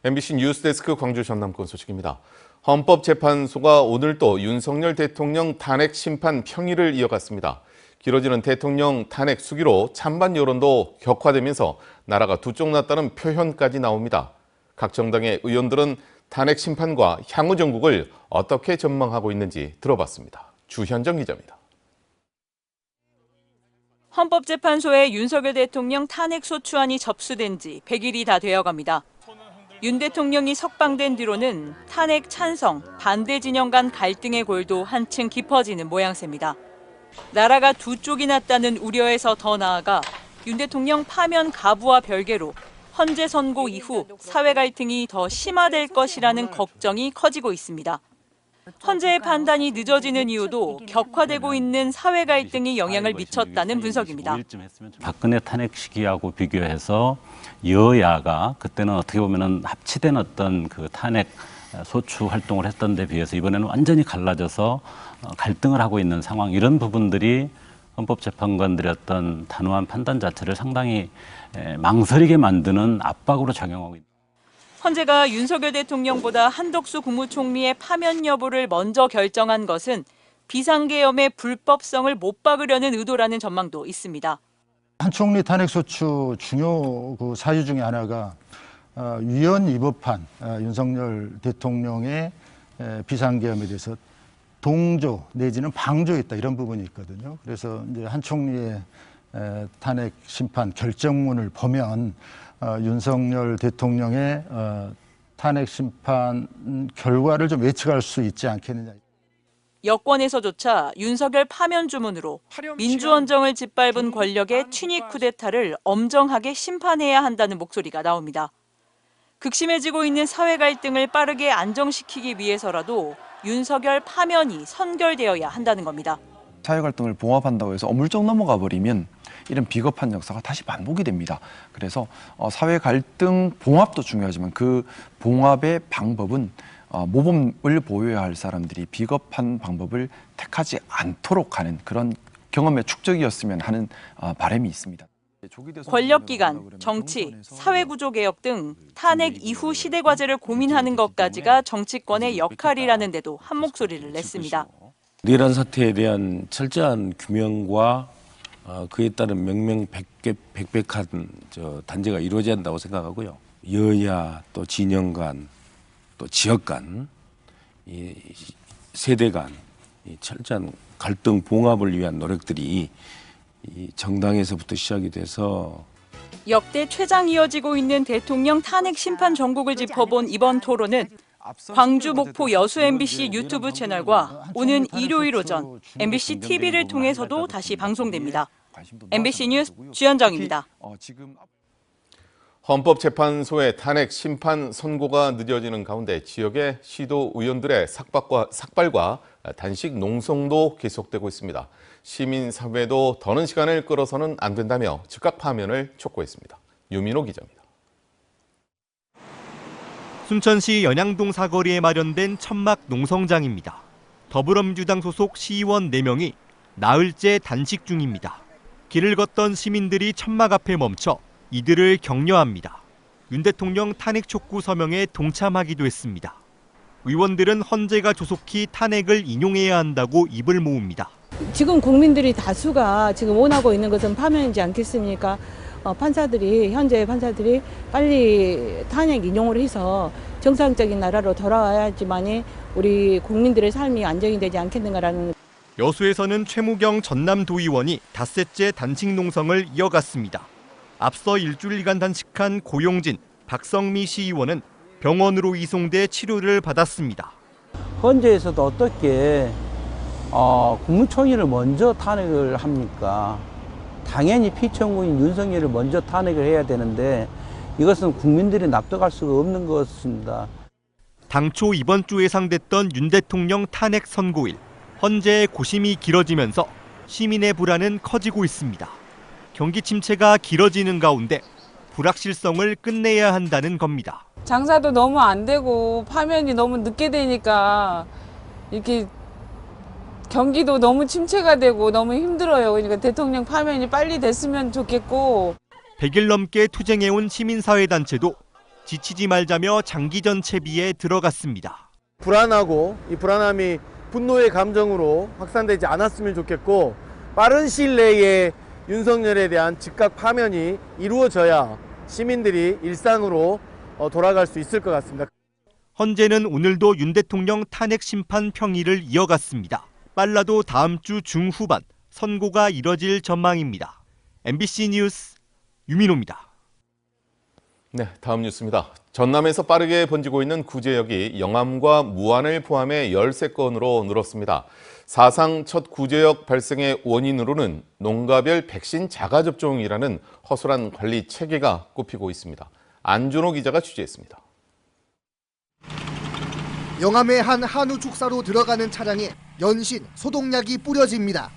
MBC 뉴스데스크 광주 전남권 소식입니다. 헌법재판소가 오늘 또 윤석열 대통령 탄핵 심판 평일을 이어갔습니다. 길어지는 대통령 탄핵 수기로 찬반 여론도 격화되면서 나라가 두 쪽 났다는 표현까지 나옵니다. 각 정당의 의원들은 탄핵 심판과 향후 정국을 어떻게 전망하고 있는지 들어봤습니다. 주현정 기자입니다. 헌법재판소에 윤석열 대통령 탄핵소추안이 접수된 지 100일이 다 되어갑니다. 윤 대통령이 석방된 뒤로는 탄핵 찬성, 반대 진영 간 갈등의 골도 한층 깊어지는 모양새입니다. 나라가 두 쪽이 났다는 우려에서 더 나아가 윤 대통령 파면 가부와 별개로 헌재 선고 이후 사회 갈등이 더 심화될 것이라는 걱정이 커지고 있습니다. 헌재의 판단이 늦어지는 이유도 격화되고 있는 사회 갈등이 영향을 미쳤다는 분석입니다. 박근혜 탄핵 시기하고 비교해서 여야가 그때는 어떻게 보면은 합치된 어떤 그 탄핵 소추 활동을 했던 데 비해서 이번에는 완전히 갈라져서 갈등을 하고 있는 상황, 이런 부분들이 헌법재판관들의 어떤 단호한 판단 자체를 상당히 망설이게 만드는 압박으로 작용하고 있습니다. 헌재가 윤석열 대통령보다 한덕수 국무총리의 파면 여부를 먼저 결정한 것은 비상계엄의 불법성을 못 박으려는 의도라는 전망도 있습니다. 한 총리 탄핵소추 중요 사유 중에 하나가 위헌 위법한 윤석열 대통령의 비상계엄에 대해서 동조 내지는 방조했다, 이런 부분이 있거든요. 그래서 이제 한 총리의 탄핵 심판 결정문을 보면 윤석열 대통령의 탄핵 심판 결과를 좀 예측할 수 있지 않겠느냐. 여권에서조차 윤석열 파면 주문으로 민주헌정을 짓밟은 권력의 친위 쿠데타를 엄정하게 심판해야 한다는 목소리가 나옵니다. 극심해지고 있는 사회 갈등을 빠르게 안정시키기 위해서라도 윤석열 파면이 선결되어야 한다는 겁니다. 사회 갈등을 봉합한다고 해서 어물쩍 넘어가 버리면 이런 비겁한 역사가 다시 반복이 됩니다. 그래서 사회 갈등 봉합도 중요하지만 그 봉합의 방법은 모범을 보여야 할 사람들이 비겁한 방법을 택하지 않도록 하는 그런 경험의 축적이었으면 하는 바람이 있습니다. 권력기관, 정치, 사회구조 개혁 등 탄핵 이후 시대 과제를 고민하는 것까지가 정치권의 역할이라는 데도 한 목소리를 냈습니다. 이런 사태에 대한 철저한 규명과 그에 따른 명명백백한 단죄가 이루어져야 한다고 생각하고요. 여야 또 진영 간 또 지역 간, 이 세대 간 이 철저한 갈등 봉합을 위한 노력들이 이 정당에서부터 시작이 돼서 역대 최장 이어지고 있는 대통령 탄핵 심판 전국을 짚어본 이번 토론은 광주, 목포, 여수 MBC 유튜브 채널과 오는 일요일 오전 MBC TV를 통해서도 다시 방송됩니다. MBC 뉴스 주현정입니다. 헌법재판소의 탄핵 심판 선고가 늦어지는 가운데 지역의 시도 의원들의 삭발과 단식 농성도 계속되고 있습니다. 시민사회도 더는 시간을 끌어서는 안 된다며 즉각 파면을 촉구했습니다. 유민호 기자입니다. 순천시 연양동 사거리에 마련된 천막 농성장입니다. 더불어민주당 소속 시의원 4명이 나흘째 단식 중입니다. 길을 걷던 시민들이 천막 앞에 멈춰 이들을 격려합니다. 윤 대통령 탄핵 촉구 서명에 동참하기도 했습니다. 의원들은 헌재가 조속히 탄핵을 인용해야 한다고 입을 모읍니다. 지금 국민들이 다수가 지금 원하고 있는 것은 파면이지 않겠습니까? 현재 판사들이 빨리 탄핵 인용을 해서 정상적인 나라로 돌아와야지만이 우리 국민들의 삶이 안정이 되지 않겠는가라는. 여수에서는 최무경 전남도의원이 닷새째 단식 농성을 이어갔습니다. 앞서 일주일간 단식한 고용진, 박성미 시의원은 병원으로 이송돼 치료를 받았습니다. 헌재에서도 어떻게 국무총리를 먼저 탄핵을 합니까? 당연히 피청구인 윤석열을 먼저 탄핵을 해야 되는데 이것은 국민들이 납득할 수가 없는 것입니다. 당초 이번 주 예상됐던 윤 대통령 탄핵 선고일, 헌재의 고심이 길어지면서 시민의 불안은 커지고 있습니다. 경기 침체가 길어지는 가운데 불확실성을 끝내야 한다는 겁니다. 장사도 너무 안 되고 파면이 너무 늦게 되니까 이렇게 경기도 너무 침체가 되고 너무 힘들어요. 그러니까 대통령 파면이 빨리 됐으면 좋겠고. 100일 넘게 투쟁해온 시민사회단체도 지치지 말자며 장기전 채비에 들어갔습니다. 불안하고 이 불안함이 분노의 감정으로 확산되지 않았으면 좋겠고 빠른 시일 내에 윤석열에 대한 즉각 파면이 이루어져야 시민들이 일상으로 돌아갈 수 있을 것 같습니다. 헌재는 오늘도 윤 대통령 탄핵 심판 평의를 이어갔습니다. 빨라도 다음 주 중후반 선고가 이뤄질 전망입니다. MBC 뉴스 유민호입니다. 네, 다음 뉴스입니다. 전남에서 빠르게 번지고 있는 구제역이 영암과 무안을 포함해 13건으로 늘었습니다. 사상 첫 구제역 발생의 원인으로는 농가별 백신 자가접종이라는 허술한 관리 체계가 꼽히고 있습니다. 안준호 기자가 취재했습니다. 영암의 한 한우 축사로 들어가는 차량에 연신 소독약이 뿌려집니다.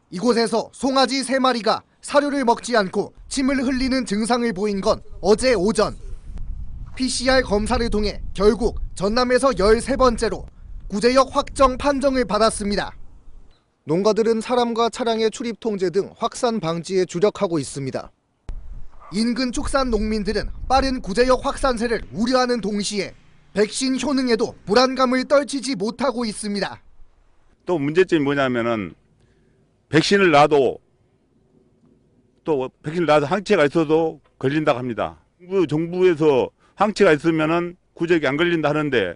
이곳에서 송아지 3마리가 사료를 먹지 않고 침을 흘리는 증상을 보인 건 어제 오전. PCR 검사를 통해 결국 전남에서 13번째로 구제역 확정 판정을 받았습니다. 농가들은 사람과 차량의 출입 통제 등 확산 방지에 주력하고 있습니다. 인근 축산 농민들은 빠른 구제역 확산세를 우려하는 동시에 백신 효능에도 불안감을 떨치지 못하고 있습니다. 또 문제점이 뭐냐면은 백신을 놔도 항체가 있어도 걸린다고 합니다. 정부에서 항체가 있으면은 구제역이 안 걸린다 하는데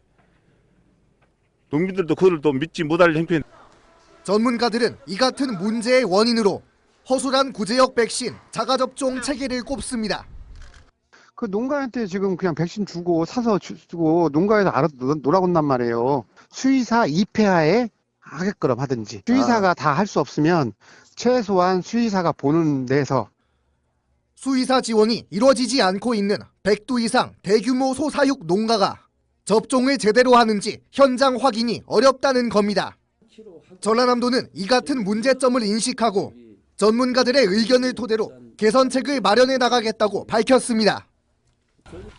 농민들도 그걸 또 믿지 못할 형편. 전문가들은 이 같은 문제의 원인으로 허술한 구제역 백신 자가접종 체계를 꼽습니다. 그 농가한테 지금 그냥 백신 주고 사서 주고 농가에서 알아서 놀아온단 말이에요. 수의사 입회하에 하게끔 하든지 수의사가 다 할 수 없으면 최소한 수의사가 보는 데서 수의사 지원이 이루어지지 않고 있는 100두 이상 대규모 소사육 농가가 접종을 제대로 하는지 현장 확인이 어렵다는 겁니다. 전라남도는 이 같은 문제점을 인식하고 전문가들의 의견을 토대로 개선책을 마련해 나가겠다고 밝혔습니다.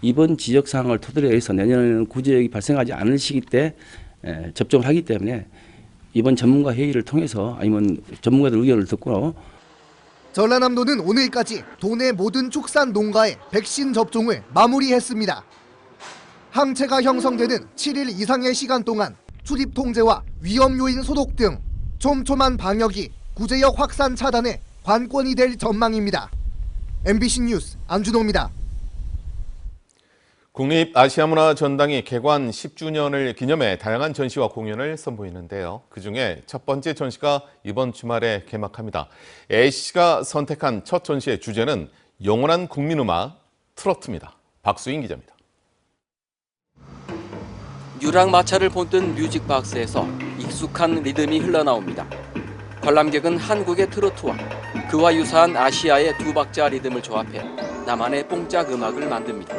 이번 지적 사항을 토대로 해서 내년에는 구제역이 발생하지 않을 시기 때 접종을 하기 때문에 이번 전문가 회의를 통해서 아니면 전문가들 의견을 듣고 전라남도는 오늘까지 도내 모든 축산 농가의 백신 접종을 마무리했습니다. 항체가 형성되는 7일 이상의 시간 동안 출입 통제와 위험 요인 소독 등 촘촘한 방역이 구제역 확산 차단에 관건이 될 전망입니다. MBC 뉴스 안준호입니다. 국립아시아문화전당이 개관 10주년을 기념해 다양한 전시와 공연을 선보이는데요. 그중에 첫 번째 전시가 이번 주말에 개막합니다. A씨가 선택한 첫 전시의 주제는 영원한 국민음악 트로트입니다. 박수인 기자입니다. 유랑마차를 본뜬 뮤직박스에서 익숙한 리듬이 흘러나옵니다. 관람객은 한국의 트로트와 그와 유사한 아시아의 두 박자 리듬을 조합해 나만의 뽕짝 음악을 만듭니다.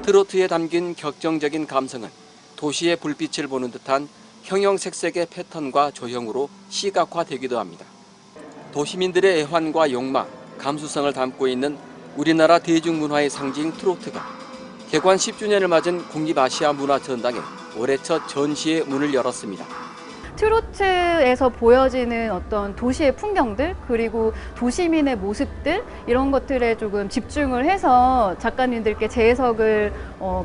트로트에 담긴 격정적인 감성은 도시의 불빛을 보는 듯한 형형색색의 패턴과 조형으로 시각화되기도 합니다. 도시민들의 애환과 욕망, 감수성을 담고 있는 우리나라 대중문화의 상징 트로트가 개관 10주년을 맞은 국립아시아문화전당에 올해 첫 전시의 문을 열었습니다. 트로트에서 보여지는 어떤 도시의 풍경들 그리고 도시민의 모습들 이런 것들에 조금 집중을 해서 작가님들께 재해석을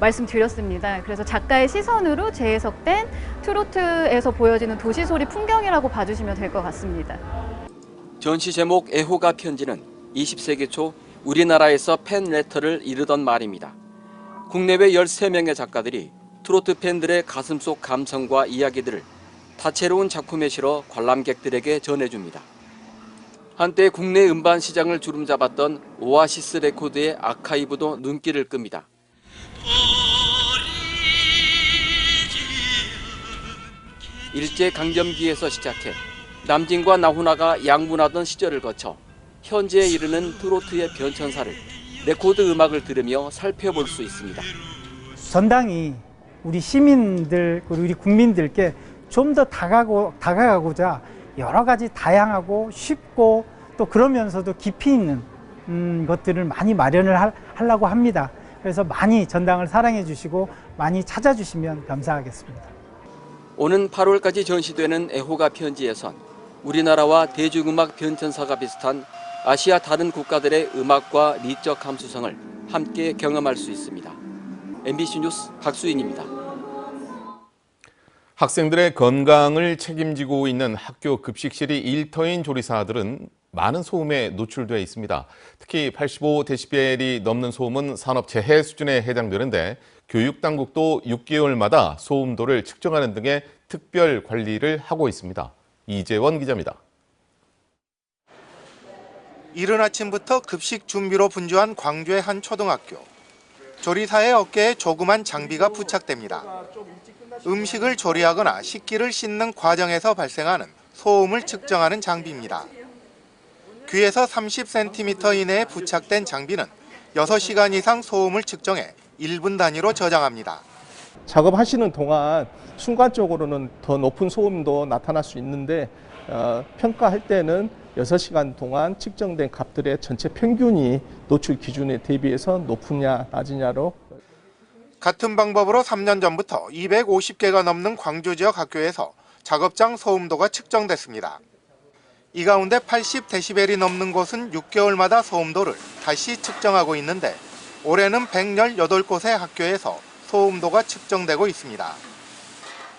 말씀드렸습니다. 그래서 작가의 시선으로 재해석된 트로트에서 보여지는 도시소리 풍경이라고 봐주시면 될 것 같습니다. 전시 제목 애호가 편지는 20세기 초 우리나라에서 팬레터를 이르던 말입니다. 국내외 13명의 작가들이 트로트 팬들의 가슴속 감성과 이야기들을 다채로운 작품에 실어 관람객들에게 전해줍니다. 한때 국내 음반 시장을 주름잡았던 오아시스 레코드의 아카이브도 눈길을 끕니다. 일제강점기에서 시작해 남진과 나훈아가 양분하던 시절을 거쳐 현재에 이르는 트로트의 변천사를 레코드 음악을 들으며 살펴볼 수 있습니다. 전당이 우리 시민들 그리고 우리 국민들께 좀 더 다가가고자 여러 가지 다양하고 쉽고 또 그러면서도 깊이 있는 것들을 많이 마련을 하려고 합니다. 그래서 많이 전당을 사랑해 주시고 많이 찾아주시면 감사하겠습니다. 오는 8월까지 전시되는 애호가 편지에선 우리나라와 대중음악 변천사가 비슷한 아시아 다른 국가들의 음악과 리적 감수성을 함께 경험할 수 있습니다. MBC 뉴스 박수인입니다. 학생들의 건강을 책임지고 있는 학교 급식실이 일터인 조리사들은 많은 소음에 노출되어 있습니다. 특히 85데시벨이 넘는 소음은 산업재해 수준에 해당되는데 교육당국도 6개월마다 소음도를 측정하는 등의 특별 관리를 하고 있습니다. 이재원 기자입니다. 이른 아침부터 급식 준비로 분주한 광주의 한 초등학교. 조리사의 어깨에 조그만 장비가 부착됩니다. 음식을 조리하거나 식기를 씻는 과정에서 발생하는 소음을 측정하는 장비입니다. 귀에서 30cm 이내에 부착된 장비는 6시간 이상 소음을 측정해 1분 단위로 저장합니다. 작업하시는 동안 순간적으로는 더 높은 소음도 나타날 수 있는데 평가할 때는 6시간 동안 측정된 값들의 전체 평균이 노출 기준에 대비해서 높으냐 낮으냐로. 같은 방법으로 3년 전부터 250개가 넘는 광주 지역 학교에서 작업장 소음도가 측정됐습니다. 이 가운데 80데시벨이 넘는 곳은 6개월마다 소음도를 다시 측정하고 있는데 올해는 118곳의 학교에서 소음도가 측정되고 있습니다.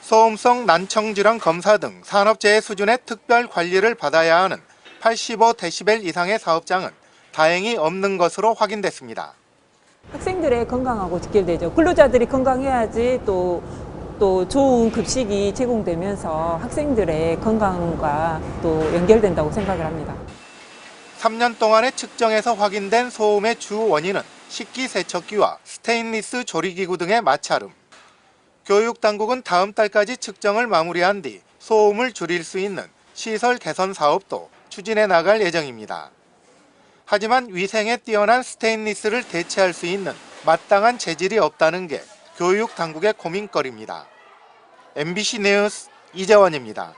소음성 난청질환 검사 등 산업재해 수준의 특별 관리를 받아야 하는 85데시벨 이상의 사업장은 다행히 없는 것으로 확인됐습니다. 학생들의 건강하고 직결되죠. 근로자들이 건강해야지 또 좋은 급식이 제공되면서 학생들의 건강과 또 연결된다고 생각을 합니다. 3년 동안의 측정에서 확인된 소음의 주 원인은 식기세척기와 스테인리스 조리기구 등의 마찰음. 교육당국은 다음 달까지 측정을 마무리한 뒤 소음을 줄일 수 있는 시설 개선 사업도 추진해 나갈 예정입니다. 하지만 위생에 뛰어난 스테인리스를 대체할 수 있는 마땅한 재질이 없다는 게 교육당국의 고민거리입니다. MBC 뉴스 이재원입니다.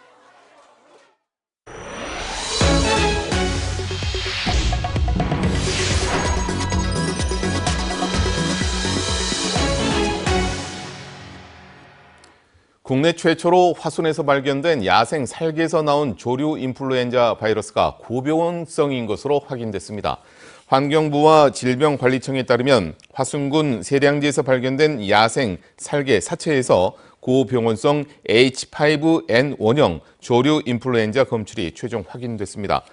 국내 최초로 화순에서 발견된 야생 살개에서 나온 조류 인플루엔자 바이러스가 고병원성인 것으로 확인됐습니다. 환경부와 질병관리청에 따르면 화순군 세량지에서 발견된 야생 살개 사체에서 고병원성 H5N1형 조류 인플루엔자 검출이 최종 확인됐습니다.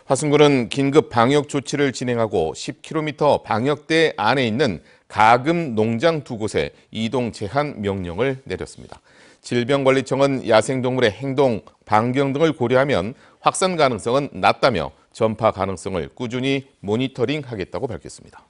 화순군은 긴급 방역 조치를 진행하고 10km 방역대 안에 있는 가금 농장 2곳에 이동 제한 명령을 내렸습니다. 질병관리청은 야생동물의 행동, 반경 등을 고려하면 확산 가능성은 낮다며 전파 가능성을 꾸준히 모니터링하겠다고 밝혔습니다.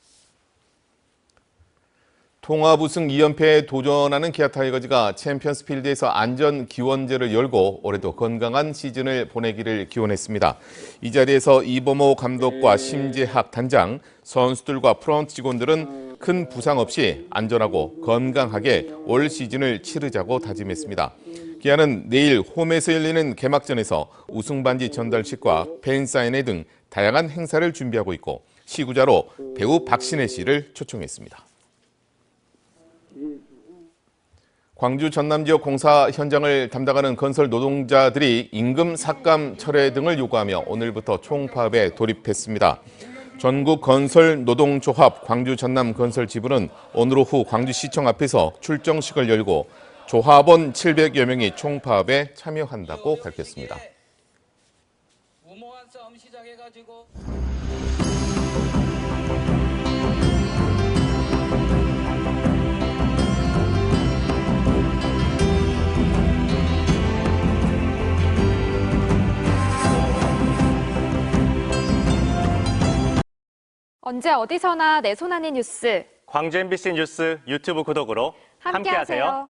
통합 우승 2연패에 도전하는 기아 타이거즈가 챔피언스 필드에서 안전 기원제를 열고 올해도 건강한 시즌을 보내기를 기원했습니다. 이 자리에서 이범호 감독과 심재학 단장, 선수들과 프런트 직원들은 큰 부상 없이 안전하고 건강하게 올 시즌을 치르자고 다짐했습니다. 기아는 내일 홈에서 열리는 개막전에서 우승 반지 전달식과 팬 사인회 등 다양한 행사를 준비하고 있고 시구자로 배우 박신혜 씨를 초청했습니다. 광주 전남 지역 공사 현장을 담당하는 건설 노동자들이 임금 삭감 철회 등을 요구하며 오늘부터 총파업에 돌입했습니다. 전국 건설 노동조합 광주 전남 건설 지부는 오늘 오후 광주시청 앞에서 출정식을 열고 조합원 700여 명이 총파업에 참여한다고 밝혔습니다. 무모한 싸움 시작해가지고 언제 어디서나 내 손 안의 뉴스. 광주 MBC 뉴스 유튜브 구독으로 함께하세요.